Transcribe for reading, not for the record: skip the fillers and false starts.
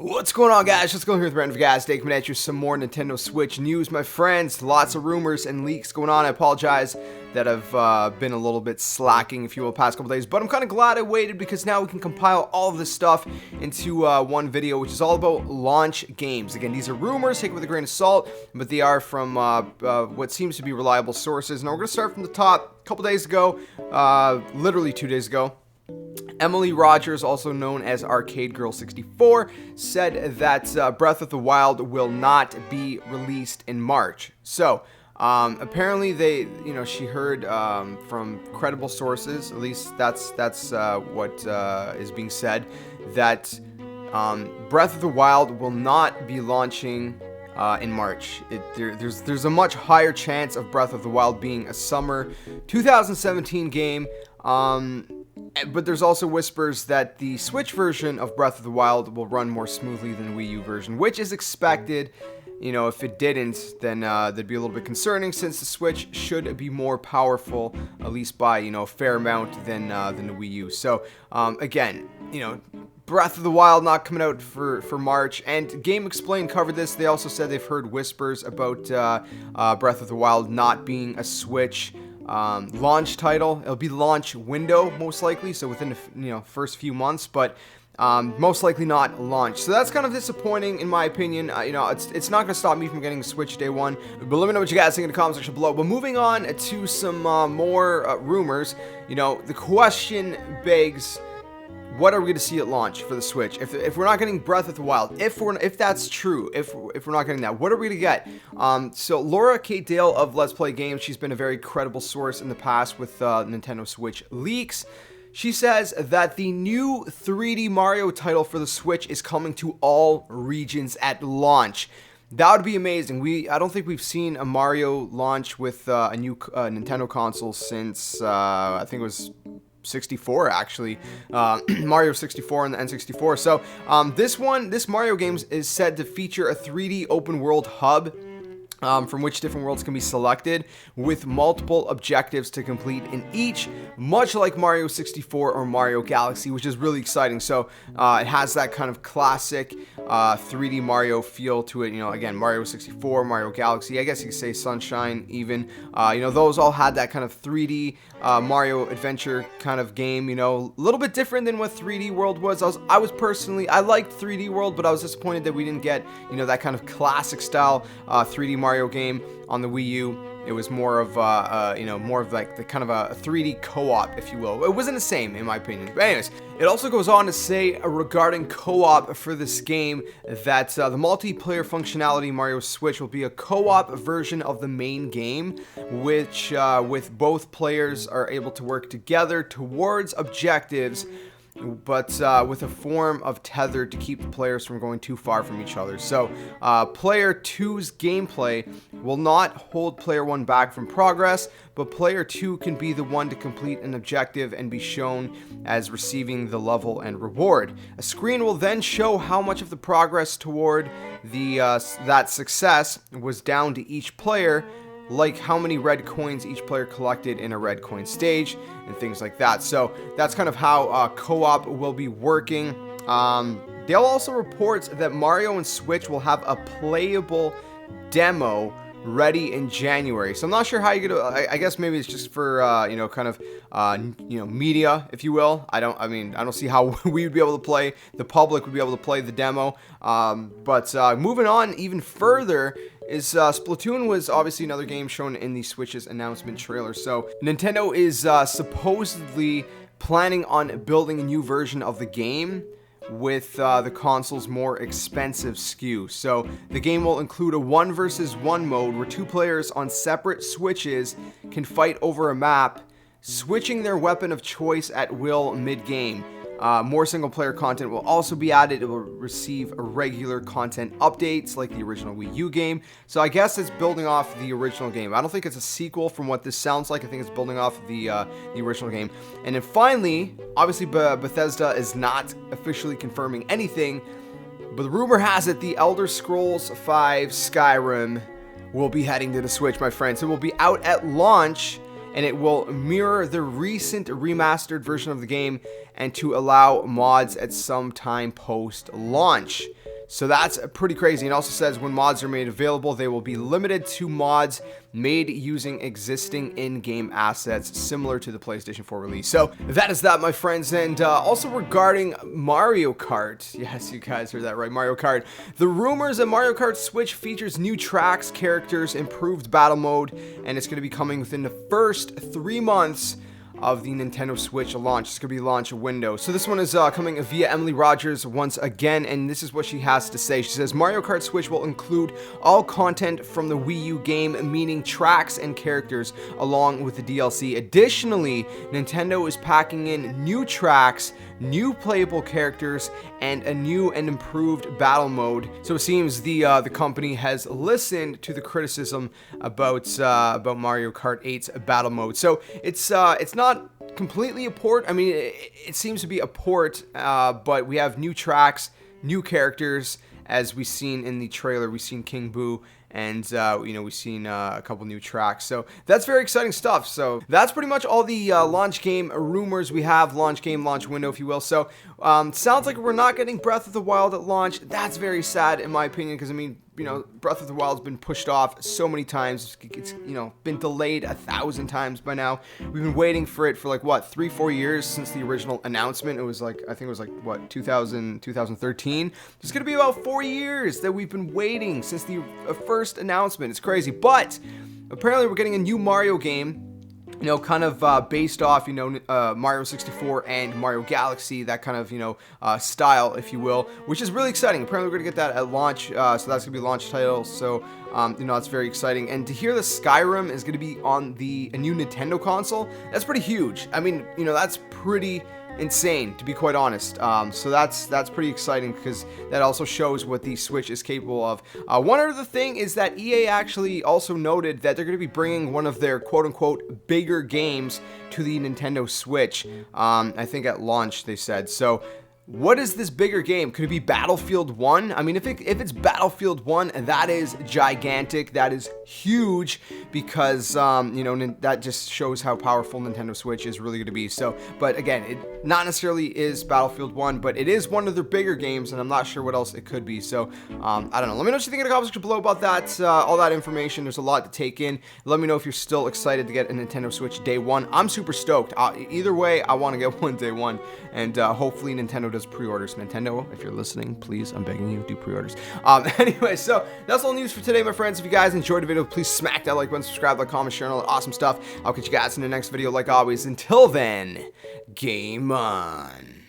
What's going on, guys? Just going here with Random Guys, coming at you some more Nintendo Switch news, my friends. Lots of rumors and leaks going on. I apologize that I've been a little bit slacking, if you will, the past couple days, but I'm kind of glad I waited because now we can compile all of this stuff into one video, which is all about launch games. Again, these are rumors, take it with a grain of salt, but they are from what seems to be reliable sources. Now we're going to start from the top. A couple days ago, literally 2 days ago, Emily Rogers, also known as Arcade Girl 64, said that Breath of the Wild will not be released in March. So, apparently she heard from credible sources, at least that's what is being said, that Breath of the Wild will not be launching in March. There's a much higher chance of Breath of the Wild being a summer 2017 game. But there's also whispers that the Switch version of Breath of the Wild will run more smoothly than the Wii U version, which is expected. You know, if it didn't, then that'd be a little bit concerning, since the Switch should be more powerful, at least by, a fair amount, than the Wii U. So, again, Breath of the Wild not coming out for March, and Game Explained covered this. They also said they've heard whispers about Breath of the Wild not being a Switch launch title. It'll be launch window most likely, so within the first few months, but most likely not launch. So that's kind of disappointing in my opinion. It's not going to stop me from getting a Switch day one, but let me know what you guys think in the comment section below. But moving on to some more rumors, the question begs, what are we going to see at launch for the Switch? If we're not getting Breath of the Wild, if that's true, if we're not getting that, what are we going to get? So Laura Kate Dale of Let's Play Games, she's been a very credible source in the past with Nintendo Switch leaks. She says that the new 3D Mario title for the Switch is coming to all regions at launch. That would be amazing. I don't think we've seen a Mario launch with a new Nintendo console since I think it was 64, actually, Mario 64 and the N64. So this Mario game is said to feature a 3D open world hub from which different worlds can be selected, with multiple objectives to complete in each, much like Mario 64 or Mario Galaxy, which is really exciting. So it has that kind of classic 3D Mario feel to it. Again, Mario 64, Mario Galaxy, I guess you could say Sunshine even. Those all had that kind of 3D Mario adventure kind of game. A little bit different than what 3D World was. I liked 3D World, but I was disappointed that we didn't get that kind of classic style 3D Mario game on the Wii U. It was more of like the kind of a 3D co-op, if you will. It wasn't the same, in my opinion. But anyways, it also goes on to say regarding co-op for this game that the multiplayer functionality Mario Switch will be a co-op version of the main game, which with both players are able to work together towards objectives, but with a form of tether to keep the players from going too far from each other. So player 2's gameplay will not hold player 1 back from progress, but player 2 can be the one to complete an objective and be shown as receiving the level and reward. A screen will then show how much of the progress toward that success was down to each player, like how many red coins each player collected in a red coin stage and things like that. So that's kind of how co-op will be working. Dale also reports that Mario and Switch will have a playable demo ready in January. So I'm not sure how you're gonna. I guess maybe it's just for kind of media, if you will. I don't see how we would be able to play. The public would be able to play the demo. But moving on even further is Splatoon was obviously another game shown in the Switch's announcement trailer. So Nintendo is supposedly planning on building a new version of the game with the console's more expensive SKU. So the game will include a 1 versus 1 mode where 2 players on separate Switches can fight over a map, switching their weapon of choice at will mid-game. More single-player content will also be added. It will receive regular content updates like the original Wii U game. So I guess it's building off the original game. I don't think it's a sequel from what this sounds like. I think it's building off the original game. And then finally, obviously Bethesda is not officially confirming anything, but the rumor has it the Elder Scrolls V Skyrim will be heading to the Switch, my friends. It will be out at launch, and it will mirror the recent remastered version of the game and to allow mods at some time post-launch. So that's pretty crazy. It also says when mods are made available, they will be limited to mods made using existing in-game assets similar to the PlayStation 4 release. So that is that, my friends. And also regarding Mario Kart, yes, you guys heard that right, Mario Kart. The rumors that Mario Kart Switch features new tracks, characters, improved battle mode, and it's going to be coming within the first 3 months of the Nintendo Switch launch. It's going to be launch window. So this one is coming via Emily Rogers once again, and this is what she has to say. She says, Mario Kart Switch will include all content from the Wii U game, meaning tracks and characters, along with the DLC. Additionally, Nintendo is packing in new tracks, new playable characters, and a new and improved battle mode. So it seems the company has listened to the criticism about Mario Kart 8's battle mode. So it's not completely a port. I mean, it seems to be a port, but we have new tracks, new characters, as we've seen in the trailer. We've seen King Boo, and we've seen a couple new tracks. So that's very exciting stuff. So that's pretty much all the launch game rumors we have, launch game, launch window, if you will. So sounds like we're not getting Breath of the Wild at launch. That's very sad, in my opinion, because I mean, Breath of the Wild's been pushed off so many times. It's been delayed 1,000 times by now. We've been waiting for it for like what, 3-4 years since the original announcement. It was like, I think it was like what, 2013. It's gonna be about 4 years that we've been waiting since the first announcement. It's crazy, but apparently we're getting a new Mario game. Kind of based off, Mario 64 and Mario Galaxy, that kind of, style, if you will, which is really exciting. Apparently, we're going to get that at launch, so that's going to be launch title, so, that's very exciting. And to hear that Skyrim is going to be on a new Nintendo console, that's pretty huge. I mean, that's pretty insane, to be quite honest. So that's pretty exciting, because that also shows what the Switch is capable of. One other thing is that EA actually also noted that they're going to be bringing one of their quote-unquote bigger games to the Nintendo Switch. I think at launch, they said. So what is this bigger game? Could it be Battlefield 1? I mean, if it's Battlefield 1, that is gigantic. That is huge, because, that just shows how powerful Nintendo Switch is really going to be. So, but again, it not necessarily is Battlefield 1, but it is one of their bigger games, and I'm not sure what else it could be. So, I don't know. Let me know what you think in the comments section below about that, all that information. There's a lot to take in. Let me know if you're still excited to get a Nintendo Switch day one. I'm super stoked. Either way, I want to get one day one, and hopefully Nintendo does pre-orders. Nintendo, if you're listening, please, I'm begging you, do pre-orders. Anyway, so that's all news for today, my friends. If you guys enjoyed the video, please smack that like button, subscribe, like, comment, share, and all that awesome stuff. I'll catch you guys in the next video, like always. Until then, game on.